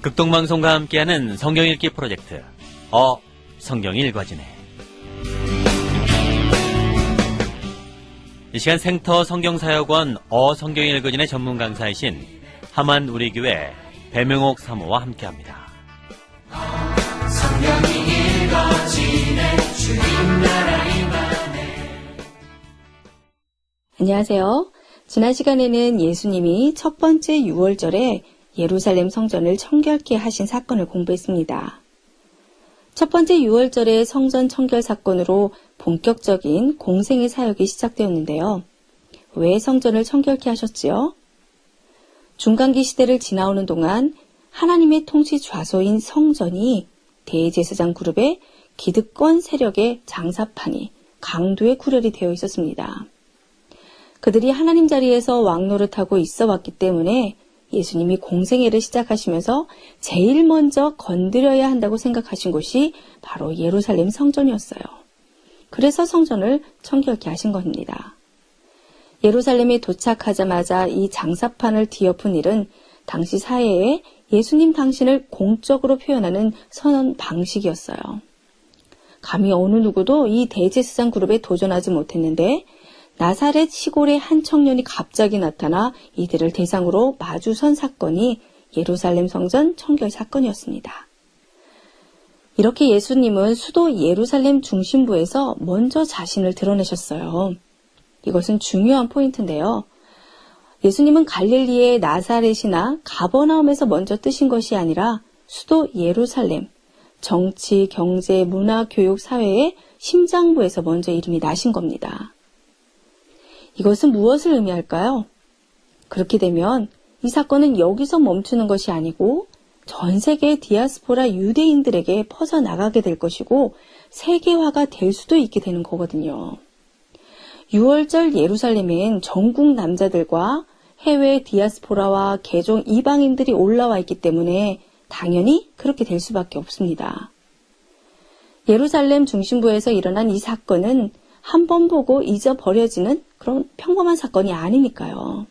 극동방송과 함께하는 성경 읽기 프로젝트 성경 읽어지네. 이 시간 생터 성경사역원 성경 읽어지네 전문 강사이신 함안 우리교회 배명옥 사모와 함께합니다. 성경이 읽어지네 주님 나라 임하네. 안녕하세요. 지난 시간에는 예수님이 첫 번째 6월절에 예루살렘 성전을 청결케 하신 사건을 공부했습니다. 첫 번째 6월절의 성전 청결 사건으로 본격적인 공생의 사역이 시작되었는데요. 왜 성전을 청결케 하셨지요? 중간기 시대를 지나오는 동안 하나님의 통치 좌소인 성전이 대제사장 그룹의 기득권 세력의 장사판이 강도의 구렬이 되어 있었습니다. 그들이 하나님 자리에서 왕노릇하고 있어 왔기 때문에 예수님이 공생애를 시작하시면서 제일 먼저 건드려야 한다고 생각하신 곳이 바로 예루살렘 성전이었어요. 그래서 성전을 청결케 하신 겁니다. 예루살렘에 도착하자마자 이 장사판을 뒤엎은 일은 당시 사회에 예수님 당신을 공적으로 표현하는 선언 방식이었어요. 감히 어느 누구도 이 대제사장 그룹에 도전하지 못했는데 나사렛 시골의 한 청년이 갑자기 나타나 이들을 대상으로 마주선 사건이 예루살렘 성전 청결 사건이었습니다. 이렇게 예수님은 수도 예루살렘 중심부에서 먼저 자신을 드러내셨어요. 이것은 중요한 포인트인데요. 예수님은 갈릴리의 나사렛이나 가버나움에서 먼저 뜨신 것이 아니라 수도 예루살렘, 정치, 경제, 문화, 교육, 사회의 심장부에서 먼저 이름이 나신 겁니다. 이것은 무엇을 의미할까요? 그렇게 되면 이 사건은 여기서 멈추는 것이 아니고 전 세계의 디아스포라 유대인들에게 퍼져나가게 될 것이고 세계화가 될 수도 있게 되는 거거든요. 6월절 예루살렘엔 전국 남자들과 해외 디아스포라와 개종 이방인들이 올라와 있기 때문에 당연히 그렇게 될 수밖에 없습니다. 예루살렘 중심부에서 일어난 이 사건은 한 번 보고 잊어버려지는 그런 평범한 사건이 아니니까요.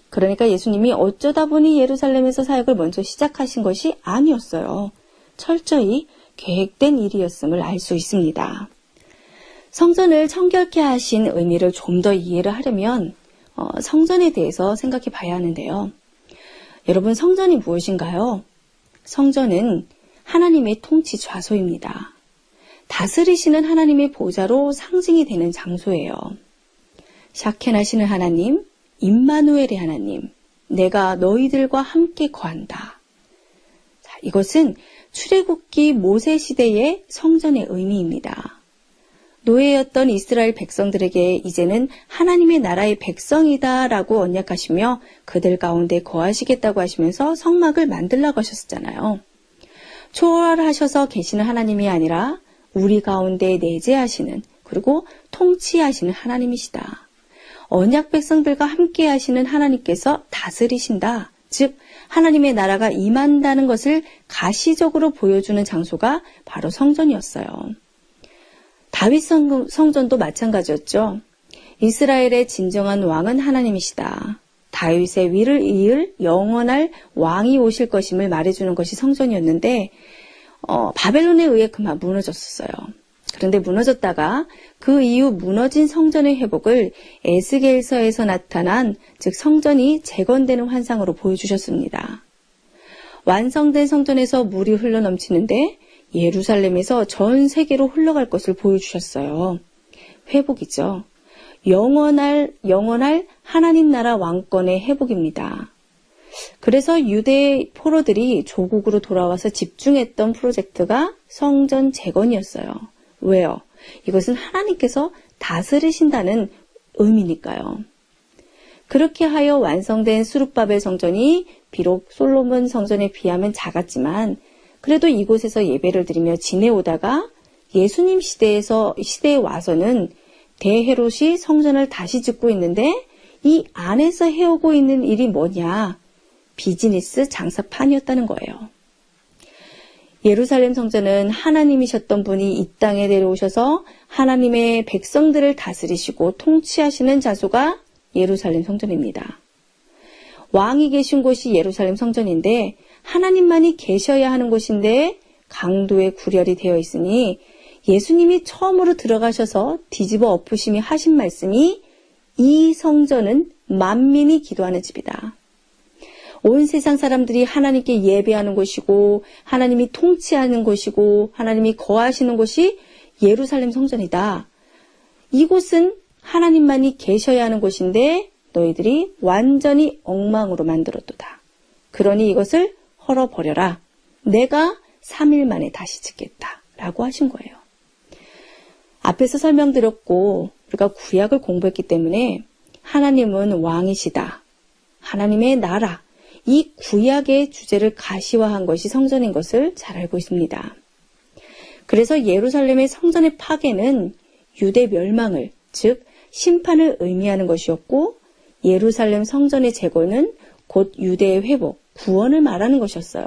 그러니까 예수님이 어쩌다 보니 예루살렘에서 사역을 먼저 시작하신 것이 아니었어요. 철저히 계획된 일이었음을 알 수 있습니다. 성전을 청결케 하신 의미를 좀 더 이해를 하려면 성전에 대해서 생각해 봐야 하는데요. 여러분, 성전이 무엇인가요? 성전은 하나님의 통치 좌소입니다. 다스리시는 하나님의 보좌로 상징이 되는 장소예요. 샤켄하시는 하나님, 임마누엘의 하나님, 내가 너희들과 함께 거한다. 자, 이것은 출애굽기 모세 시대의 성전의 의미입니다. 노예였던 이스라엘 백성들에게 이제는 하나님의 나라의 백성이다라고 언약하시며 그들 가운데 거하시겠다고 하시면서 성막을 만들라고 하셨잖아요. 초월하셔서 계시는 하나님이 아니라 우리 가운데 내재하시는 그리고 통치하시는 하나님이시다. 언약 백성들과 함께 하시는 하나님께서 다스리신다. 즉 하나님의 나라가 임한다는 것을 가시적으로 보여주는 장소가 바로 성전이었어요. 다윗 성전도 마찬가지였죠. 이스라엘의 진정한 왕은 하나님이시다. 다윗의 위를 이을 영원할 왕이 오실 것임을 말해주는 것이 성전이었는데 바벨론에 의해 그만 무너졌었어요. 그런데 무너졌다가 그 이후 무너진 성전의 회복을 에스겔서에서 나타난 즉 성전이 재건되는 환상으로 보여주셨습니다. 완성된 성전에서 물이 흘러넘치는데 예루살렘에서 전 세계로 흘러갈 것을 보여주셨어요. 회복이죠. 영원할 하나님 나라 왕권의 회복입니다. 그래서 유대 포로들이 조국으로 돌아와서 집중했던 프로젝트가 성전 재건이었어요. 왜요? 이것은 하나님께서 다스리신다는 의미니까요. 그렇게 하여 완성된 수룹바벨 성전이 비록 솔로몬 성전에 비하면 작았지만 그래도 이곳에서 예배를 드리며 지내오다가 예수님 시대에 와서는 대헤롯이 성전을 다시 짓고 있는데 이 안에서 해오고 있는 일이 뭐냐? 비즈니스 장사판이었다는 거예요. 예루살렘 성전은 하나님이셨던 분이 이 땅에 내려오셔서 하나님의 백성들을 다스리시고 통치하시는 장소가 예루살렘 성전입니다. 왕이 계신 곳이 예루살렘 성전인데 하나님만이 계셔야 하는 곳인데 강도의 구렬이 되어 있으니 예수님이 처음으로 들어가셔서 뒤집어 엎으심이 하신 말씀이 이 성전은 만민이 기도하는 집이다. 온 세상 사람들이 하나님께 예배하는 곳이고 하나님이 통치하는 곳이고 하나님이 거하시는 곳이 예루살렘 성전이다. 이곳은 하나님만이 계셔야 하는 곳인데 너희들이 완전히 엉망으로 만들었도다. 그러니 이것을 헐어버려라. 내가 3일 만에 다시 짓겠다. 라고 하신 거예요. 앞에서 설명드렸고 우리가 구약을 공부했기 때문에 하나님은 왕이시다. 하나님의 나라. 이 구약의 주제를 가시화한 것이 성전인 것을 잘 알고 있습니다. 그래서 예루살렘의 성전의 파괴는 유대 멸망을, 즉 심판을 의미하는 것이었고 예루살렘 성전의 재건은 곧 유대의 회복, 구원을 말하는 것이었어요.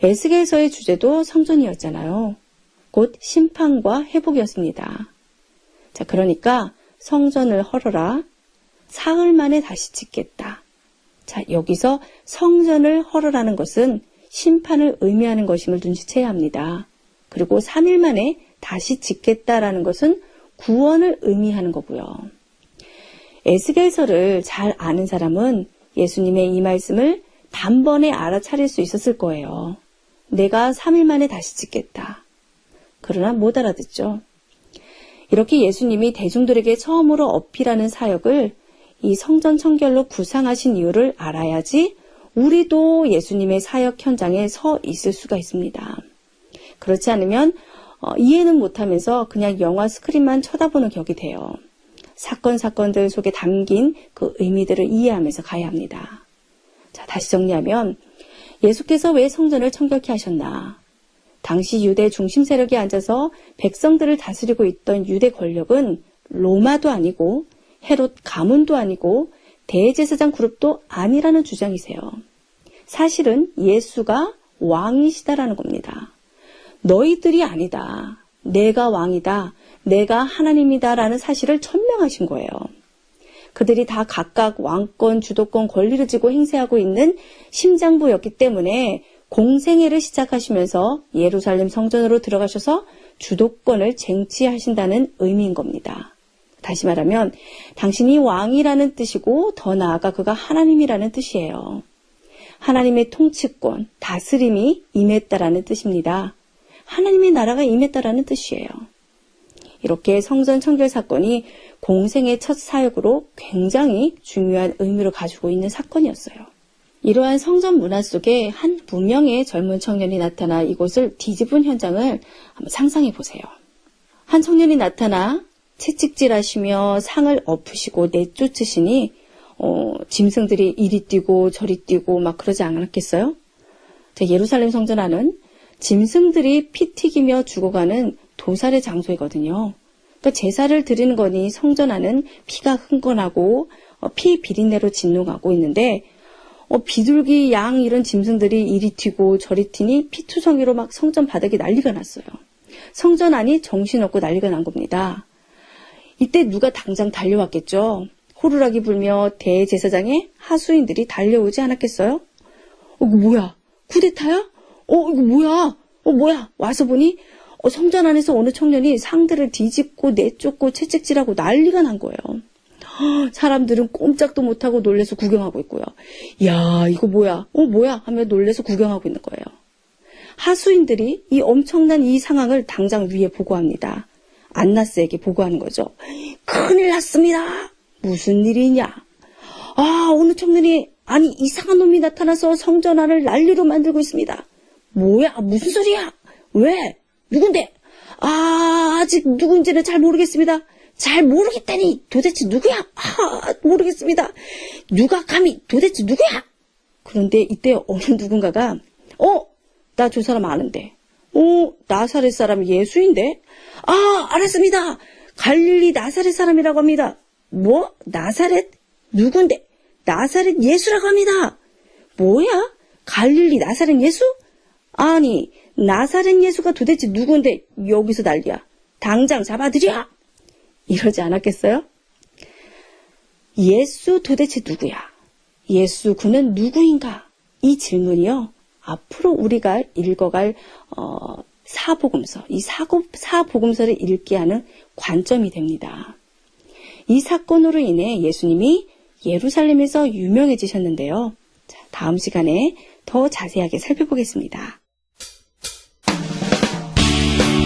에스겔서의 주제도 성전이었잖아요. 곧 심판과 회복이었습니다. 자, 그러니까 성전을 헐어라. 사흘 만에 다시 짓겠다. 자, 여기서 성전을 헐어라는 것은 심판을 의미하는 것임을 눈치채야 합니다. 그리고 3일 만에 다시 짓겠다라는 것은 구원을 의미하는 거고요. 에스겔서를 잘 아는 사람은 예수님의 이 말씀을 단번에 알아차릴 수 있었을 거예요. 내가 3일 만에 다시 짓겠다. 그러나 못 알아듣죠. 이렇게 예수님이 대중들에게 처음으로 어필하는 사역을 이 성전 청결로 구상하신 이유를 알아야지 우리도 예수님의 사역 현장에 서 있을 수가 있습니다. 그렇지 않으면 이해는 못하면서 그냥 영화 스크린만 쳐다보는 격이 돼요. 사건들 속에 담긴 그 의미들을 이해하면서 가야 합니다. 자, 다시 정리하면 예수께서 왜 성전을 청결케 하셨나? 당시 유대 중심 세력이 앉아서 백성들을 다스리고 있던 유대 권력은 로마도 아니고 헤롯 가문도 아니고 대제사장 그룹도 아니라는 주장이세요. 사실은 예수가 왕이시다라는 겁니다. 너희들이 아니다. 내가 왕이다. 내가 하나님이다라는 사실을 천명하신 거예요. 그들이 다 각각 왕권, 주도권, 권리를 쥐고 행세하고 있는 심장부였기 때문에 공생애를 시작하시면서 예루살렘 성전으로 들어가셔서 주도권을 쟁취하신다는 의미인 겁니다. 다시 말하면 당신이 왕이라는 뜻이고 더 나아가 그가 하나님이라는 뜻이에요. 하나님의 통치권, 다스림이 임했다라는 뜻입니다. 하나님의 나라가 임했다라는 뜻이에요. 이렇게 성전 청결 사건이 공생의 첫 사역으로 굉장히 중요한 의미를 가지고 있는 사건이었어요. 이러한 성전 문화 속에 한 무명의 젊은 청년이 나타나 이곳을 뒤집은 현장을 한번 상상해 보세요. 한 청년이 나타나 채찍질하시며 상을 엎으시고 내쫓으시니 짐승들이 이리 뛰고 저리 뛰고 막 그러지 않았겠어요? 예루살렘 성전 안은 짐승들이 피 튀기며 죽어가는 도살의 장소이거든요. 그러니까 제사를 드리는 거니 성전 안은 피가 흥건하고 피 비린내로 진동하고 있는데 비둘기, 양 이런 짐승들이 이리 튀고 저리 튀니 피투성이로 막 성전 바닥이 난리가 났어요. 성전 안이 정신없고 난리가 난 겁니다. 이때 누가 당장 달려왔겠죠. 호루라기 불며 대제사장의 하수인들이 달려오지 않았겠어요? 이거 뭐야? 쿠데타야? 이거 뭐야? 뭐야? 와서 보니 성전 안에서 어느 청년이 상들을 뒤집고 내쫓고 채찍질하고 난리가 난 거예요. 사람들은 꼼짝도 못하고 놀래서 구경하고 있고요. 야, 이거 뭐야? 뭐야? 하며 놀래서 구경하고 있는 거예요. 하수인들이 이 엄청난 이 상황을 당장 위에 보고합니다. 안나스에게 보고하는 거죠. 큰일 났습니다. 무슨 일이냐? 어느 청년이 이상한 놈이 나타나서 성전 안을 난리로 만들고 있습니다. 뭐야? 무슨 소리야? 왜? 누군데? 아직 누군지는 잘 모르겠습니다. 잘 모르겠다니 도대체 누구야? 모르겠습니다. 누가 감히 도대체 누구야? 그런데 이때 어느 누군가가 나 저 사람 아는데. 나사렛 사람 예수인데? 알았습니다. 갈릴리 나사렛 사람이라고 합니다. 뭐? 나사렛? 누군데? 나사렛 예수라고 합니다. 뭐야? 갈릴리 나사렛 예수? 아니, 나사렛 예수가 도대체 누군데 여기서 난리야. 당장 잡아들여! 이러지 않았겠어요? 예수 도대체 누구야? 예수 그는 누구인가? 이 질문이요. 앞으로 우리가 읽어갈 사복음서, 이 사복음서를 읽게 하는 관점이 됩니다. 이 사건으로 인해 예수님이 예루살렘에서 유명해지셨는데요. 자, 다음 시간에 더 자세하게 살펴보겠습니다.